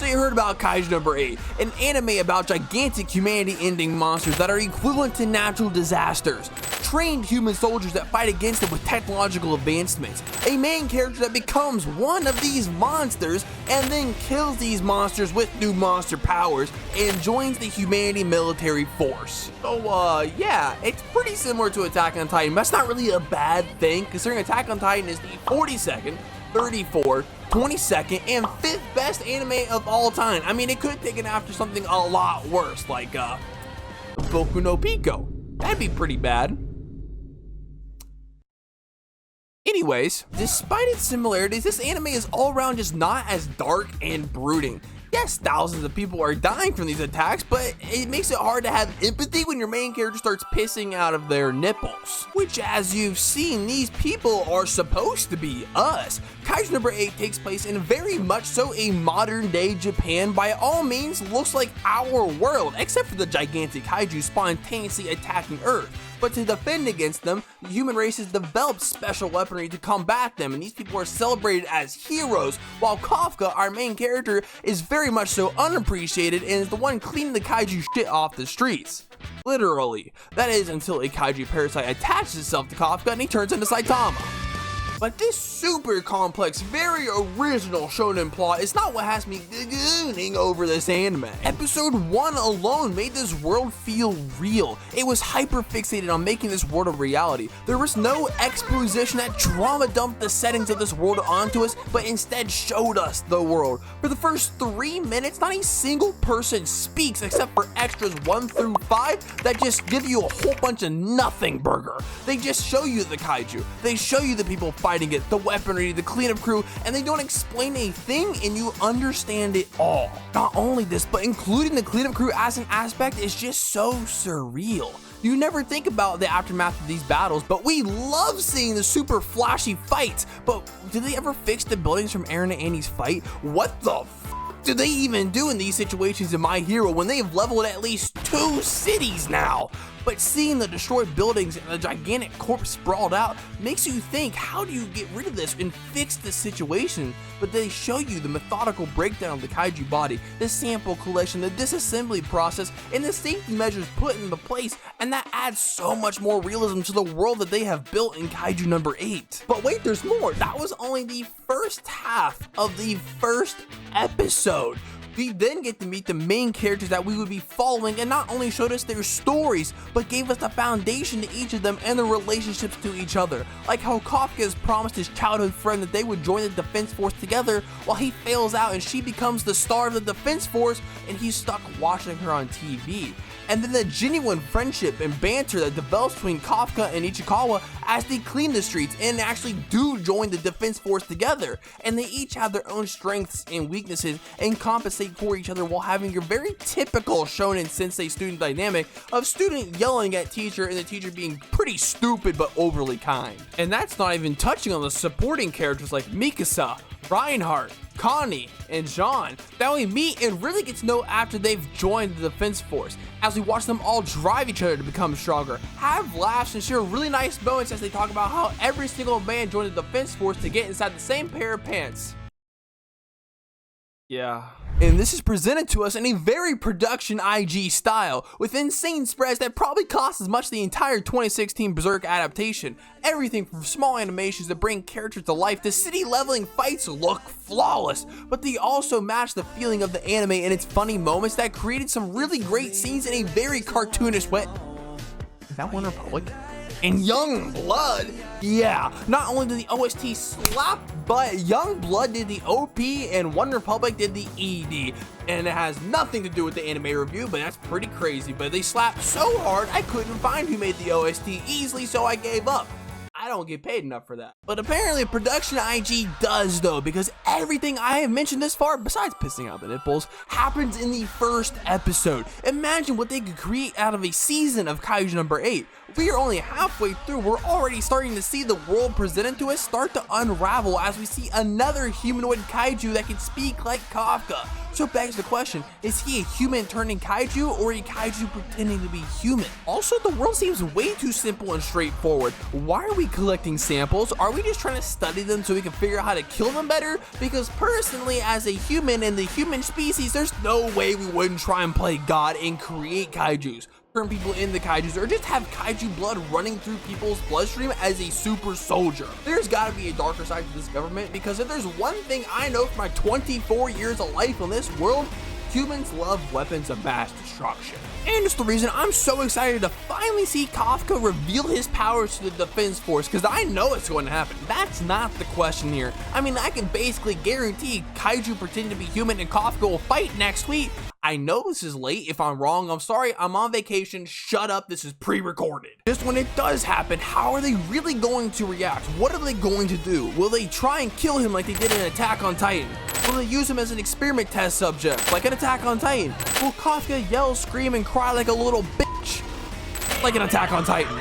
probably heard about Kaiju No. 8, an anime about gigantic humanity-ending monsters that are equivalent to natural disasters. Trained human soldiers that fight against them with technological advancements. A main character that becomes one of these monsters and then kills these monsters with new monster powers and joins the humanity military force. So yeah, it's pretty similar to Attack on Titan. That's not really a bad thing, considering Attack on Titan is the 42nd, 34th, 22nd, and 5th best anime of all time. I mean, it could have taken after something a lot worse, like Boku no Pico. That'd be pretty bad. Anyways, despite its similarities, this anime is all around just not as dark and brooding. Yes, thousands of people are dying from these attacks, but it makes it hard to have empathy when your main character starts pissing out of their nipples. Which, as you've seen, these people are supposed to be us. Kaiju No. 8 takes place in very much so a modern day Japan. By all means, looks like our world, except for the gigantic kaiju spontaneously attacking Earth. But to defend against them, the human race has developed special weaponry to combat them, and these people are celebrated as heroes, while Kafka, our main character, is very much so unappreciated and is the one cleaning the kaiju shit off the streets. Literally. That is until a kaiju parasite attaches itself to Kafka and he turns into Saitama. But this super complex, very original shonen plot is not what has me gooning over this anime. Episode 1 alone made this world feel real. It was hyper fixated on making this world a reality. There was no exposition that trauma dumped the settings of this world onto us, but instead showed us the world. For the first 3 minutes, not a single person speaks except for extras 1 through 5 that just give you a whole bunch of nothing burger. They just show you the kaiju. They show you the people fighting it, the weaponry, the cleanup crew, and they don't explain a thing and you understand it all. Not only this, but including the cleanup crew as an aspect is just so surreal. You never think about the aftermath of these battles, but we love seeing the super flashy fights. But did they ever fix the buildings from Eren and Annie's fight? What the do they even do in these situations in My Hero when they've leveled at least 2 cities now? But seeing the destroyed buildings and the gigantic corpse sprawled out makes you think, how do you get rid of this and fix the situation? But they show you the methodical breakdown of the kaiju body, the sample collection, the disassembly process, and the safety measures put into place, and that adds so much more realism to the world that they have built in Kaiju No. 8. But wait, there's more. That was only the first half of the first episode. We then get to meet the main characters that we would be following, and not only showed us their stories, but gave us the foundation to each of them and their relationships to each other. Like how Kafka has promised his childhood friend that they would join the defense force together, while he fails out and she becomes the star of the defense force and he's stuck watching her on TV. And then the genuine friendship and banter that develops between Kafka and Ichikawa as they clean the streets and actually do join the defense force together. And they each have their own strengths and weaknesses and compensate for each other while having your very typical shonen sensei student dynamic of student yelling at teacher and the teacher being pretty stupid but overly kind. And that's not even touching on the supporting characters like Mikasa, Reinhardt, Connie, and John that we meet and really get to know after they've joined the defense force, as we watch them all drive each other to become stronger, have laughs, and share really nice moments as they talk about how every single man joined the defense force to get inside the same pair of pants. Yeah. And this is presented to us in a very production IG style, with insane spreads that probably cost as much as the entire 2016 Berserk adaptation. Everything from small animations that bring characters to life to city leveling fights look flawless, but they also match the feeling of the anime and its funny moments that created some really great scenes in a very cartoonish way. Is that One Republic? And Young Blood, yeah, not only did the OST slap, but Young Blood did the OP and One Republic did the ED. And it has nothing to do with the anime review, but that's pretty crazy. But they slapped so hard I couldn't find who made the OST easily, so I gave up. I don't get paid enough for that. But apparently production IG does though, because everything I have mentioned this far, besides pissing out the nipples, happens in the first episode. Imagine what they could create out of a season of Kaiju No. 8. We are only halfway through, we're already starting to see the world presented to us start to unravel as we see another humanoid kaiju that can speak like Kafka. So it begs the question, is he a human turning kaiju or a kaiju pretending to be human? Also, the world seems way too simple and straightforward. Why are we collecting samples? Are we just trying to study them so we can figure out how to kill them better? Because personally, as a human in the human species, there's no way we wouldn't try and play God and create kaijus, turn people into kaijus, or just have kaiju blood running through people's bloodstream as a super soldier. There's gotta be a darker side to this government, because if there's one thing I know from my 24 years of life on this world, humans love weapons of mass destruction. And it's the reason I'm so excited to finally see Kafka reveal his powers to the Defense Force, because I know it's going to happen. That's not the question here. I mean, I can basically guarantee kaiju pretending to be human and Kafka will fight next week. I know this is late. If I'm wrong, I'm sorry. I'm on vacation. Shut up. This is pre-recorded. Just when it does happen, how are they really going to react? What are they going to do? Will they try and kill him like they did in Attack on Titan? Will they use him as an experiment test subject like an Attack on Titan? Will Kafka yell, scream, and cry like a little bitch like an Attack on Titan?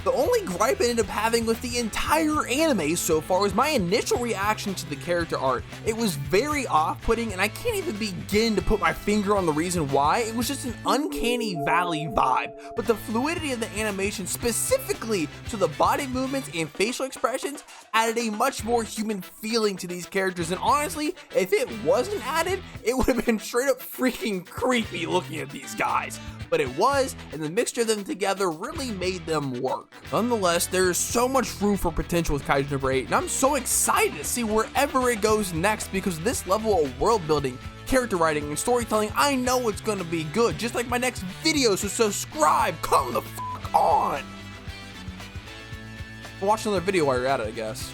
The only gripe I ended up having with the entire anime so far was my initial reaction to the character art. It was very off-putting, and I can't even begin to put my finger on the reason why. It was just an uncanny valley vibe. But the fluidity of the animation, specifically to the body movements and facial expressions, added a much more human feeling to these characters. And honestly, if it wasn't added, it would have been straight up freaking creepy looking at these guys. But it was, and the mixture of them together really made them work. Nonetheless, there is so much room for potential with Kaiju No. 8, and I'm so excited to see wherever it goes next, because this level of world building, character writing, and storytelling, I know it's going to be good, just like my next video, so subscribe, come the fuck on! Watch another video while you're at it, I guess.